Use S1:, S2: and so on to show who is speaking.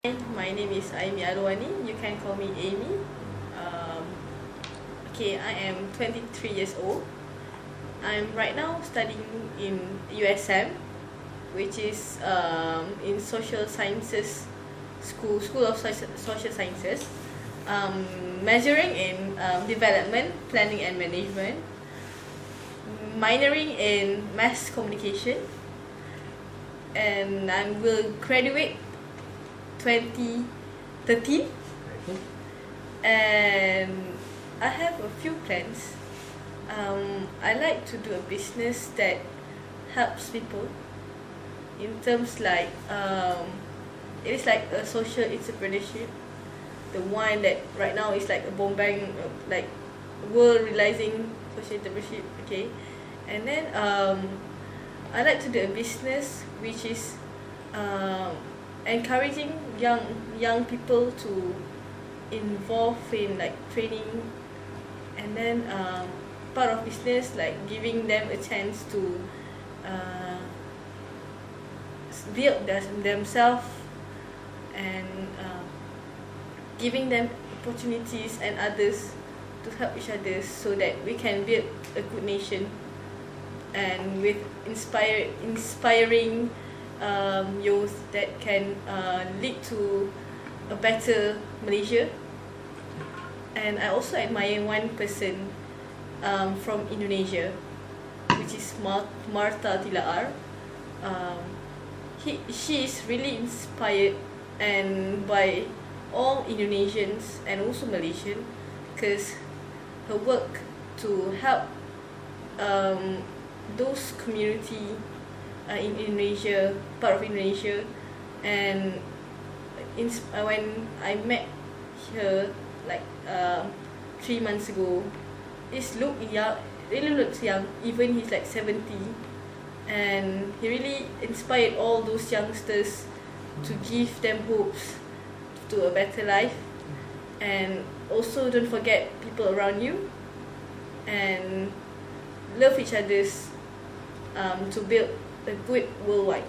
S1: My name is Aimi Arwani. You can call me Amy. I am 23 years old. I'm right now studying in USM, which is in social sciences school of social sciences, majoring in development, planning and management, minoring in mass communication, and I will graduate 2013. And I have a few plans. I like to do a business that helps people in terms like it is like a social entrepreneurship, the one that right now is like a bombang, like world realizing social entrepreneurship. Okay, and then I like to do a business which is encouraging young people to involve in like training, and then part of business like giving them a chance to build themselves, and giving them opportunities and others to help each other so that we can build a good nation, and with inspiring youth that can lead to a better Malaysia. And I also admire one person from Indonesia, which is Martha Tilaar. She is really inspired and by all Indonesians and also Malaysian, because her work to help those community in Indonesia, part of Indonesia. And when I met her like 3 months ago, really looks young, even he's like 70, and he really inspired all those youngsters to give them hopes to a better life. And also don't forget people around you, and love each others to build a good worldwide.